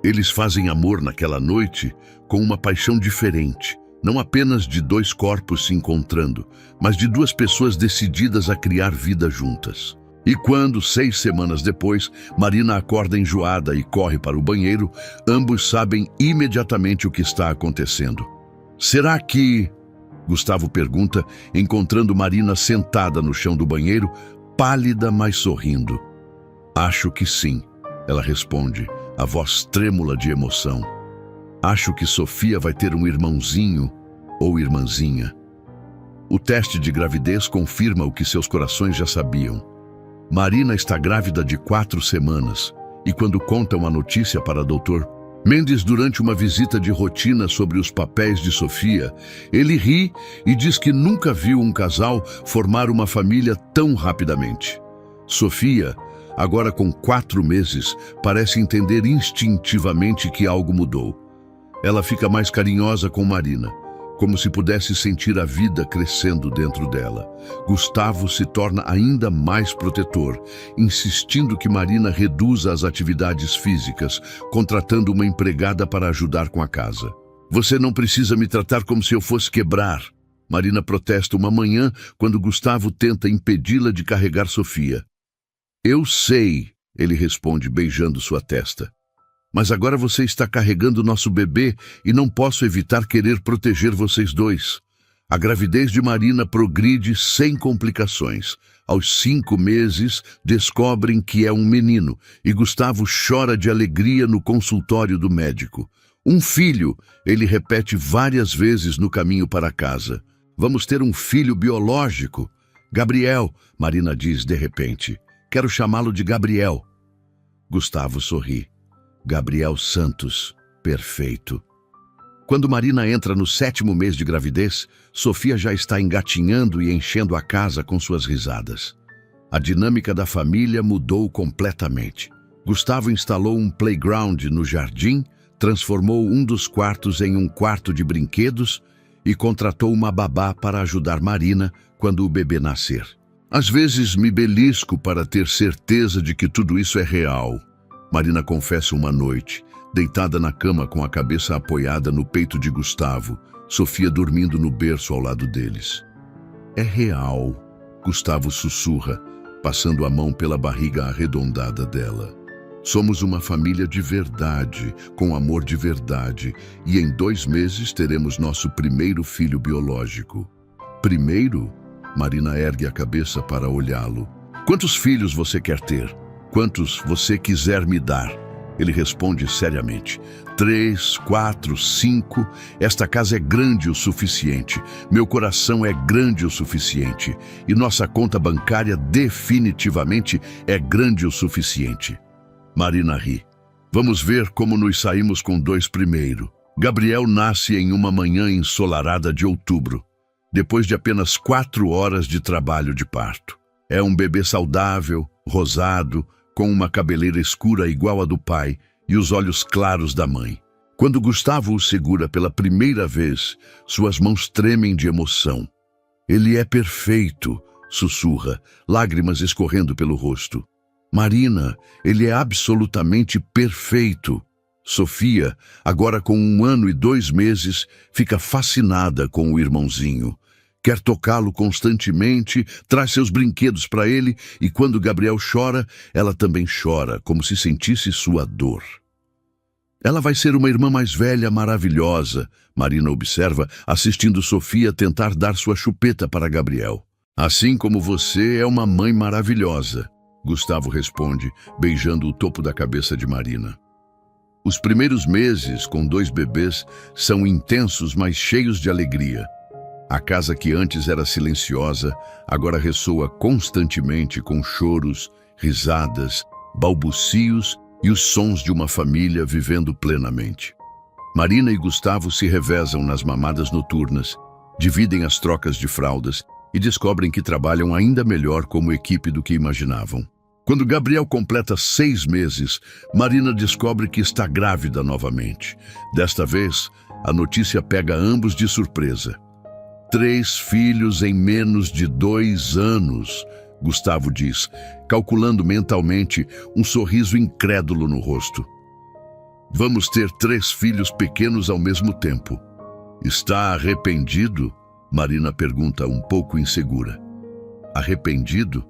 Eles fazem amor naquela noite com uma paixão diferente, não apenas de dois corpos se encontrando, mas de duas pessoas decididas a criar vida juntas. E quando, 6 semanas depois, Marina acorda enjoada e corre para o banheiro, ambos sabem imediatamente o que está acontecendo. Será que... Gustavo pergunta, encontrando Marina sentada no chão do banheiro, pálida, mas sorrindo. Acho que sim, ela responde, a voz trêmula de emoção. Acho que Sofia vai ter um irmãozinho ou irmãzinha. O teste de gravidez confirma o que seus corações já sabiam. Marina está grávida de 4 semanas e quando contam a notícia para Dr. Mendes durante uma visita de rotina sobre os papéis de Sofia, ele ri e diz que nunca viu um casal formar uma família tão rapidamente. Sofia, agora com 4 meses, parece entender instintivamente que algo mudou. Ela fica mais carinhosa com Marina, como se pudesse sentir a vida crescendo dentro dela. Gustavo se torna ainda mais protetor, insistindo que Marina reduza as atividades físicas, contratando uma empregada para ajudar com a casa. Você não precisa me tratar como se eu fosse quebrar. Marina protesta uma manhã quando Gustavo tenta impedi-la de carregar Sofia. Eu sei, ele responde beijando sua testa. Mas agora você está carregando nosso bebê e não posso evitar querer proteger vocês dois. A gravidez de Marina progride sem complicações. Aos 5 meses, descobrem que é um menino e Gustavo chora de alegria no consultório do médico. Um filho, ele repete várias vezes no caminho para casa. Vamos ter um filho biológico. Gabriel, Marina diz de repente. Quero chamá-lo de Gabriel. Gustavo sorri. Gabriel Santos, perfeito. Quando Marina entra no 7º mês de gravidez, Sofia já está engatinhando e enchendo a casa com suas risadas. A dinâmica da família mudou completamente. Gustavo instalou um playground no jardim, transformou um dos quartos em um quarto de brinquedos e contratou uma babá para ajudar Marina quando o bebê nascer. Às vezes me belisco para ter certeza de que tudo isso é real. Marina confessa uma noite, deitada na cama com a cabeça apoiada no peito de Gustavo, Sofia dormindo no berço ao lado deles. É real, Gustavo sussurra, passando a mão pela barriga arredondada dela. Somos uma família de verdade, com amor de verdade, e em 2 meses teremos nosso primeiro filho biológico. Primeiro? Marina ergue a cabeça para olhá-lo. Quantos filhos você quer ter? Quantos você quiser me dar? Ele responde seriamente. 3, 4, 5. Esta casa é grande o suficiente. Meu coração é grande o suficiente. E nossa conta bancária definitivamente é grande o suficiente. Marina ri. Vamos ver como nos saímos com 2 primeiro. Gabriel nasce em uma manhã ensolarada de outubro, depois de apenas 4 horas de trabalho de parto. É um bebê saudável, rosado, com uma cabeleira escura igual à do pai e os olhos claros da mãe. Quando Gustavo o segura pela primeira vez, suas mãos tremem de emoção. Ele é perfeito, sussurra, lágrimas escorrendo pelo rosto. Marina, ele é absolutamente perfeito. Sofia, agora com 1 ano e 2 meses, fica fascinada com o irmãozinho. Quer tocá-lo constantemente, traz seus brinquedos para ele e quando Gabriel chora, ela também chora, como se sentisse sua dor. Ela vai ser uma irmã mais velha maravilhosa, Marina observa, assistindo Sofia tentar dar sua chupeta para Gabriel. Assim como você é uma mãe maravilhosa, Gustavo responde, beijando o topo da cabeça de Marina. Os primeiros meses com 2 bebês são intensos, mas cheios de alegria. A casa que antes era silenciosa, agora ressoa constantemente com choros, risadas, balbucios e os sons de uma família vivendo plenamente. Marina e Gustavo se revezam nas mamadas noturnas Dividem as trocas de fraldas e descobrem que trabalham ainda melhor como equipe do que imaginavam. Quando Gabriel completa 6 meses, Marina descobre que está grávida novamente. Desta vez, a notícia pega ambos de surpresa. 3 filhos em menos de 2 anos, Gustavo diz, calculando mentalmente um sorriso incrédulo no rosto. Vamos ter 3 filhos pequenos ao mesmo tempo. Está arrependido? Marina pergunta um pouco insegura. Arrependido?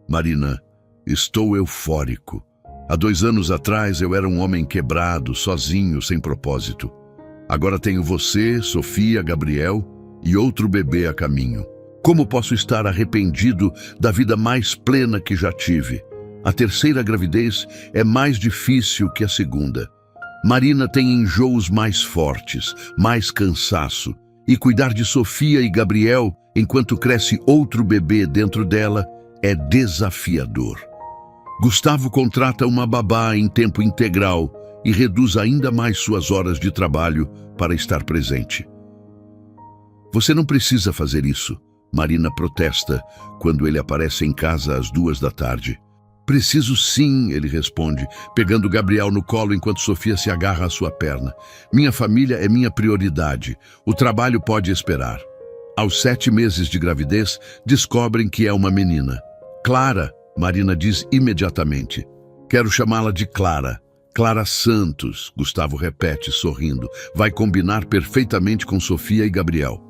Marina, estou eufórico. Há 2 anos atrás eu era um homem quebrado, sozinho, sem propósito. Agora tenho você, Sofia, Gabriel e outro bebê a caminho. Como posso estar arrependido da vida mais plena que já tive? A 3ª gravidez é mais difícil que a 2ª. Marina tem enjoos mais fortes, mais cansaço, e cuidar de Sofia e Gabriel enquanto cresce outro bebê dentro dela é desafiador. Gustavo contrata uma babá em tempo integral e reduz ainda mais suas horas de trabalho para estar presente. Você não precisa fazer isso, Marina protesta quando ele aparece em casa às 2 da tarde. Preciso sim, ele responde, pegando Gabriel no colo enquanto Sofia se agarra à sua perna. Minha família é minha prioridade. O trabalho pode esperar. Aos 7 meses de gravidez, descobrem que é uma menina. Clara, Marina diz imediatamente. Quero chamá-la de Clara. Clara Santos, Gustavo repete, sorrindo. Vai combinar perfeitamente com Sofia e Gabriel.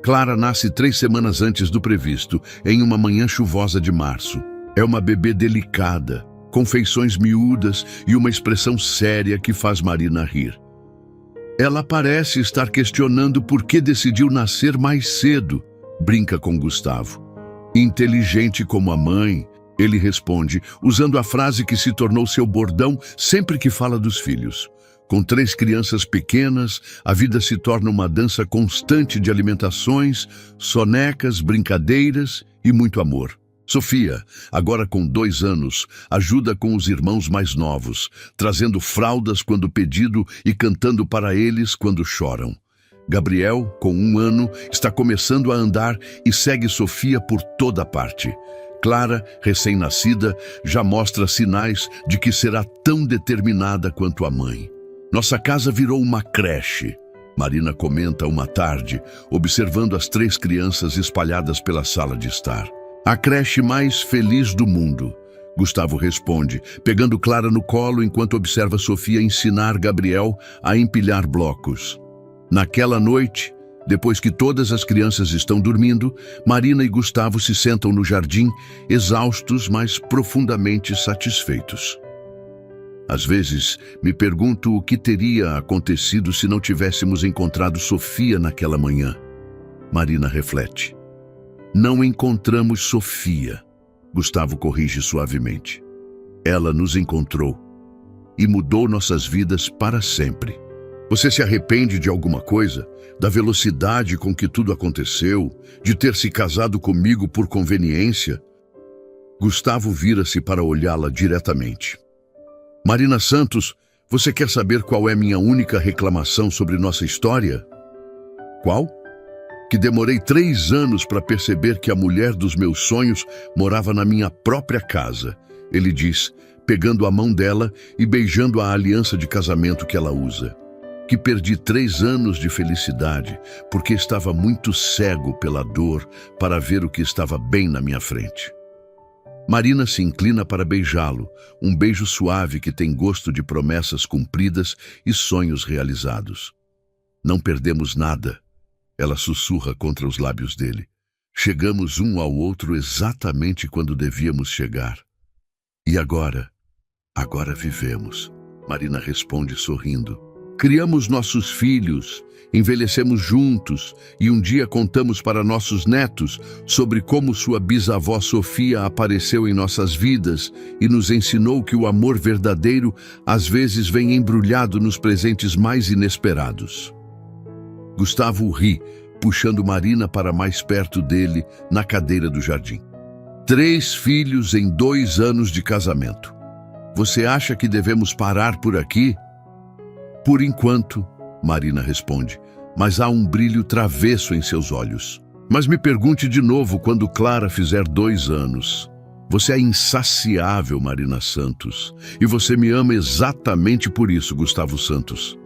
Clara nasce 3 semanas antes do previsto, em uma manhã chuvosa de março. É uma bebê delicada, com feições miúdas e uma expressão séria que faz Marina rir. Ela parece estar questionando por que decidiu nascer mais cedo, brinca com Gustavo. Inteligente como a mãe, ele responde, usando a frase que se tornou seu bordão sempre que fala dos filhos. Com 3 crianças pequenas, a vida se torna uma dança constante de alimentações, sonecas, brincadeiras e muito amor. Sofia, agora com 2 anos, ajuda com os irmãos mais novos, trazendo fraldas quando pedido e cantando para eles quando choram. Gabriel, com 1 ano, está começando a andar e segue Sofia por toda parte. Clara, recém-nascida, já mostra sinais de que será tão determinada quanto a mãe. Nossa casa virou uma creche, Marina comenta uma tarde, observando as 3 crianças espalhadas pela sala de estar. A creche mais feliz do mundo, Gustavo responde, pegando Clara no colo enquanto observa Sofia ensinar Gabriel a empilhar blocos. Naquela noite, depois que todas as crianças estão dormindo, Marina e Gustavo se sentam no jardim, exaustos, mas profundamente satisfeitos. Às vezes, me pergunto o que teria acontecido se não tivéssemos encontrado Sofia naquela manhã. Marina reflete. Não encontramos Sofia, Gustavo corrige suavemente. Ela nos encontrou e mudou nossas vidas para sempre. Você se arrepende de alguma coisa? Da velocidade com que tudo aconteceu? De ter se casado comigo por conveniência? Gustavo vira-se para olhá-la diretamente. Marina Santos, você quer saber qual é minha única reclamação sobre nossa história? Qual? Que demorei 3 anos para perceber que a mulher dos meus sonhos morava na minha própria casa, ele diz, pegando a mão dela e beijando a aliança de casamento que ela usa. Que perdi 3 anos de felicidade, porque estava muito cego pela dor para ver o que estava bem na minha frente. Marina se inclina para beijá-lo, um beijo suave que tem gosto de promessas cumpridas e sonhos realizados. Não perdemos nada, ela sussurra contra os lábios dele. Chegamos um ao outro exatamente quando devíamos chegar. E agora? Agora vivemos, Marina responde sorrindo. Criamos nossos filhos, envelhecemos juntos e um dia contamos para nossos netos sobre como sua bisavó Sofia apareceu em nossas vidas e nos ensinou que o amor verdadeiro às vezes vem embrulhado nos presentes mais inesperados. Gustavo ri, puxando Marina para mais perto dele na cadeira do jardim. 3 filhos em 2 anos de casamento. Você acha que devemos parar por aqui? Por enquanto, Marina responde, mas há um brilho travesso em seus olhos. Mas me pergunte de novo quando Clara fizer 2 anos. Você é insaciável, Marina Santos, e você me ama exatamente por isso, Gustavo Santos.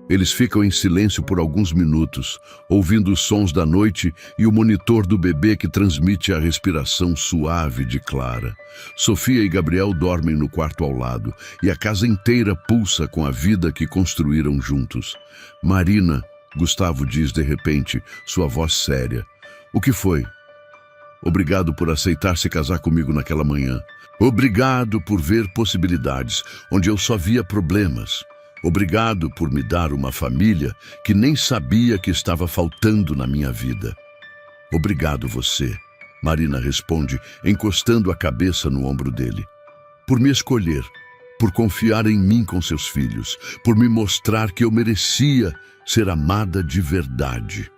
Eles ficam em silêncio por alguns minutos, ouvindo os sons da noite e o monitor do bebê que transmite a respiração suave de Clara. Sofia e Gabriel dormem no quarto ao lado, e a casa inteira pulsa com a vida que construíram juntos. Marina, Gustavo diz de repente, sua voz séria. O que foi? Obrigado por aceitar se casar comigo naquela manhã. Obrigado por ver possibilidades onde eu só via problemas. Obrigado por me dar uma família que nem sabia que estava faltando na minha vida. Obrigado você, Marina responde, encostando a cabeça no ombro dele. Por me escolher, por confiar em mim com seus filhos, por me mostrar que eu merecia ser amada de verdade.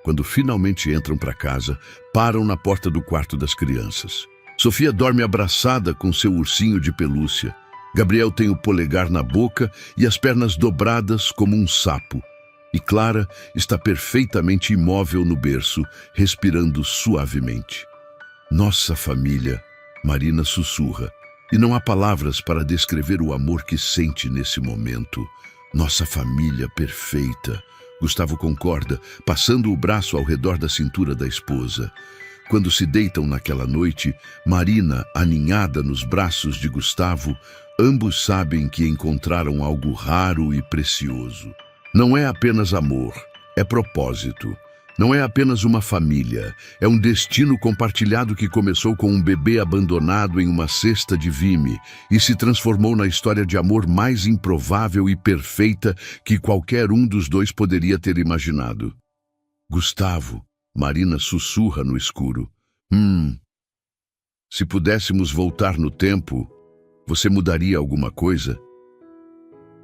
Quando finalmente entram para casa, param na porta do quarto das crianças. Sofia dorme abraçada com seu ursinho de pelúcia. Gabriel tem o polegar na boca e as pernas dobradas como um sapo. E Clara está perfeitamente imóvel no berço, respirando suavemente. Nossa família, Marina sussurra, e não há palavras para descrever o amor que sente nesse momento. Nossa família perfeita. Gustavo concorda, passando o braço ao redor da cintura da esposa. Quando se deitam naquela noite, Marina, aninhada nos braços de Gustavo, ambos sabem que encontraram algo raro e precioso. Não é apenas amor, é propósito. Não é apenas uma família, é um destino compartilhado que começou com um bebê abandonado em uma cesta de vime e se transformou na história de amor mais improvável e perfeita que qualquer um dos dois poderia ter imaginado. Gustavo, Marina sussurra no escuro. Se pudéssemos voltar no tempo, você mudaria alguma coisa?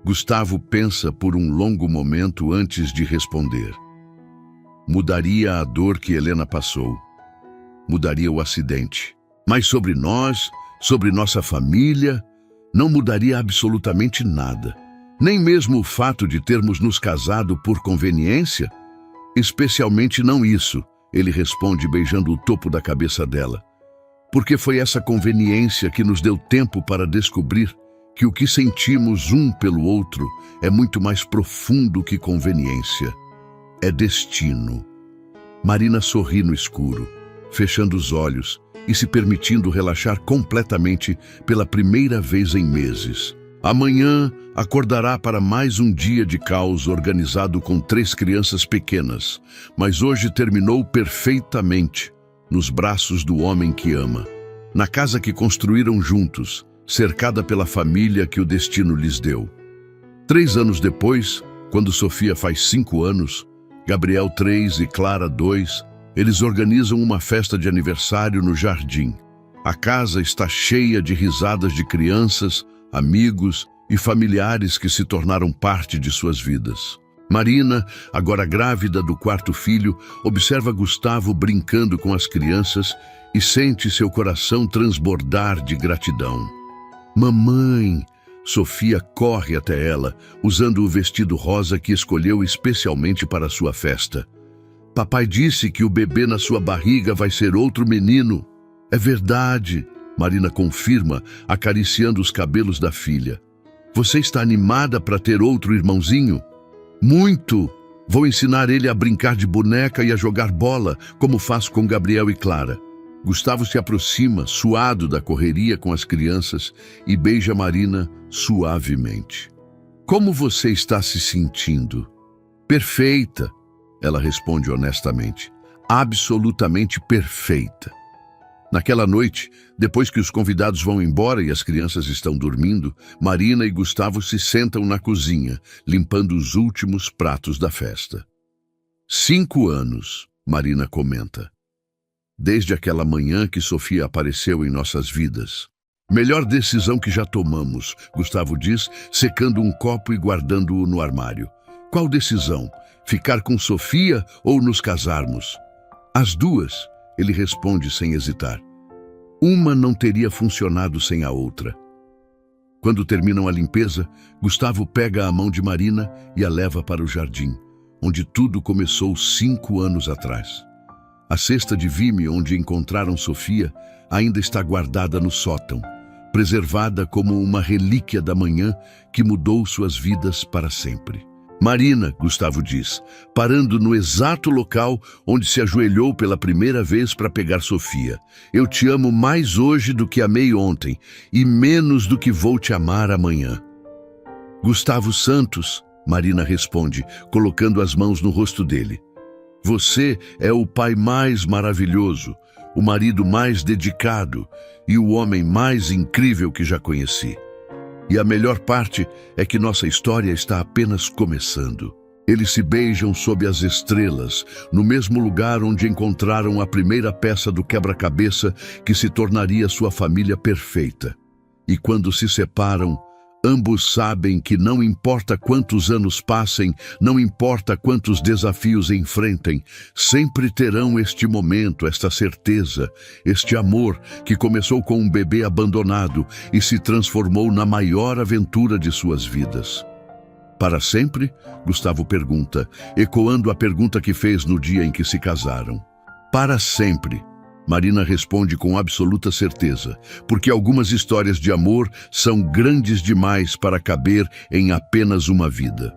Gustavo pensa por um longo momento antes de responder. Mudaria a dor que Helena passou. Mudaria o acidente. Mas sobre nós, sobre nossa família, não mudaria absolutamente nada. Nem mesmo o fato de termos nos casado por conveniência? Especialmente não isso, ele responde beijando o topo da cabeça dela. Porque foi essa conveniência que nos deu tempo para descobrir que o que sentimos um pelo outro é muito mais profundo que conveniência. É destino. Marina sorri no escuro, fechando os olhos e se permitindo relaxar completamente pela primeira vez em meses. Amanhã acordará para mais um dia de caos organizado com 3 crianças pequenas, mas hoje terminou perfeitamente, nos braços do homem que ama, na casa que construíram juntos, cercada pela família que o destino lhes deu. 3 anos depois, quando Sofia faz 5 anos, Gabriel 3 e Clara 2, eles organizam uma festa de aniversário no jardim. A casa está cheia de risadas de crianças, amigos e familiares que se tornaram parte de suas vidas. Marina, agora grávida do 4º filho, observa Gustavo brincando com as crianças e sente seu coração transbordar de gratidão. Mamãe! Sofia corre até ela, usando o vestido rosa que escolheu especialmente para sua festa. Papai disse que o bebê na sua barriga vai ser outro menino. É verdade, Marina confirma, acariciando os cabelos da filha. Você está animada para ter outro irmãozinho? Muito! Vou ensinar ele a brincar de boneca e a jogar bola, como faço com Gabriel e Clara. Gustavo se aproxima, suado da correria com as crianças, e beija Marina suavemente. Como você está se sentindo? Perfeita, ela responde honestamente. Absolutamente perfeita. Naquela noite, depois que os convidados vão embora e as crianças estão dormindo, Marina e Gustavo se sentam na cozinha, limpando os últimos pratos da festa. 5 anos, Marina comenta. Desde aquela manhã que Sofia apareceu em nossas vidas. Melhor decisão que já tomamos, Gustavo diz, secando um copo e guardando-o no armário. Qual decisão? Ficar com Sofia ou nos casarmos? As duas, ele responde sem hesitar. Uma não teria funcionado sem a outra. Quando terminam a limpeza, Gustavo pega a mão de Marina e a leva para o jardim. onde tudo começou 5 anos atrás. A cesta de vime onde encontraram Sofia ainda está guardada no sótão, preservada como uma relíquia da manhã que mudou suas vidas para sempre. Marina, Gustavo diz, parando no exato local onde se ajoelhou pela primeira vez para pegar Sofia. Eu te amo mais hoje do que amei ontem e menos do que vou te amar amanhã. Gustavo Santos, Marina responde, colocando as mãos no rosto dele. Você é o pai mais maravilhoso, o marido mais dedicado e o homem mais incrível que já conheci. E a melhor parte é que nossa história está apenas começando. Eles se beijam sob as estrelas, no mesmo lugar onde encontraram a primeira peça do quebra-cabeça que se tornaria sua família perfeita. E quando se separam, ambos sabem que não importa quantos anos passem, não importa quantos desafios enfrentem, sempre terão este momento, esta certeza, este amor que começou com um bebê abandonado e se transformou na maior aventura de suas vidas. Para sempre? Gustavo pergunta, ecoando a pergunta que fez no dia em que se casaram. Para sempre. Marina responde com absoluta certeza, porque algumas histórias de amor são grandes demais para caber em apenas uma vida.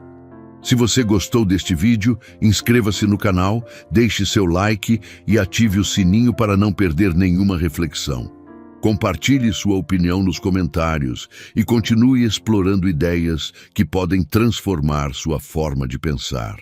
Se você gostou deste vídeo, inscreva-se no canal, deixe seu like e ative o sininho para não perder nenhuma reflexão. Compartilhe sua opinião nos comentários e continue explorando ideias que podem transformar sua forma de pensar.